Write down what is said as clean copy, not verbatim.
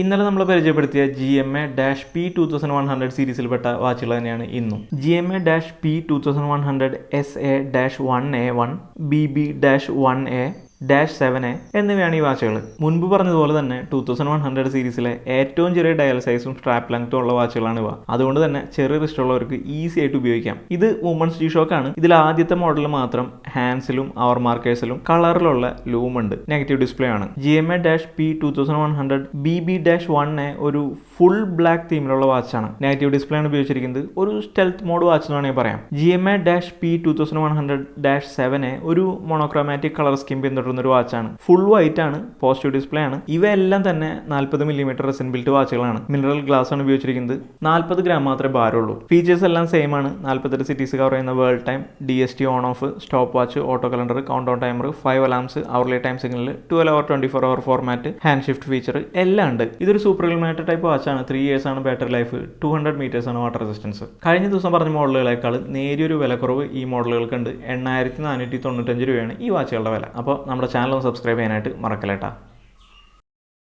ഇന്നലെ നമ്മൾ പരിചയപ്പെടുത്തിയ GMA-P2100 സീരീസിൽപ്പെട്ട വാച്ചുകൾ തന്നെയാണ് ഇന്നും. GMA-P2100SA-1A1, BB-1A-7A എന്നിവയാണ് ഈ വാച്ചുകൾ. മുൻപ് പറഞ്ഞതുപോലെ തന്നെ 2100 സീരീസിലെ ഏറ്റവും ചെറിയ ഡയൽ സൈസും സ്ട്രാപ്പ് ലെങ്ത്തും ഉള്ള വാച്ചുകളാണ് ഇവ. അതുകൊണ്ട് തന്നെ ചെറിയ റിസ്റ്റ് ഉള്ളവർക്ക് ഈസി ആയിട്ട് ഉപയോഗിക്കാം. ഇത് വുമൺസ് G-Shock ആണ്. ഇതിൽ ആദ്യത്തെ മോഡൽ മാത്രം ഹാൻഡ്സിലും അവർ മാർക്കേഴ്സിലും കളറിലുള്ള ലൂം ഉണ്ട്. നെഗറ്റീവ് ഡിസ്പ്ലേ ആണ്. GMA-P2100 BB-1A ഒരു ഫുൾ ബ്ലാക്ക് തീമിലുള്ള വാച്ചാണ്. നെഗറ്റീവ് ഡിസ്പ്ലേ ആണ് ഉപയോഗിച്ചിരിക്കുന്നത്. ഒരു സ്റ്റെൽത്ത് മോഡ് വാച്ച് എന്ന് വേണമെങ്കിൽ പറയാം. GMA-P2100-7A ഒരു മോണോക്രോമാറ്റിക് കളർ സ്കീം പിന്തുടരുന്ന ഒരു വാച്ചാണ്. ഫുൾ വൈറ്റ് ആണ്, പോസിറ്റീവ് ഡിസ്പ്ലേ ആണ്. ഇവയെല്ലാം തന്നെ 40 mm റെസിൻ ബിൽറ്റ് വാച്ചുകളാണ്. മിനറൽ ഗ്ലാസ് ആണ് ഉപയോഗിച്ചിരിക്കുന്നത്. 40 ഗ്രാം മാത്രമേ ഭാരമുള്ളൂ. ഫീച്ചേഴ്സ് എല്ലാം സെയിം ആണ്. 48 സിറ്റീസ് കവർ ചെയ്യുന്ന world time, DST on of, stop watch, auto calendar, count down timer, 5 alarms, hourly time signal, 12 hour 24 hour format, hand shift feature എല്ലാം ഉണ്ട്. ഇതൊരു സൂപ്പർ ഇൽമാറ്റഡ് ടൈപ്പ് വാച്ചാണ്. 3 years ആണ് ബാറ്ററി ലൈഫ്, 200 meters ആണ് water resistance. കഴിഞ്ഞ ദിവസം പറഞ്ഞ മോഡലുകളേക്കാൾ നേരിയൊരു വിലക്കുറവ് ഈ മോഡലുകൾക്ക് ഉണ്ട്. 8495 രൂപയാണ് ഈ വാച്ചുകളുടെ വില. അപ്പോൾ നമ്മുടെ ചാനൽ ഒന്ന് സബ്സ്ക്രൈബ് ചെയ്യാനായിട്ട് മറക്കല്ലേട്ടാ.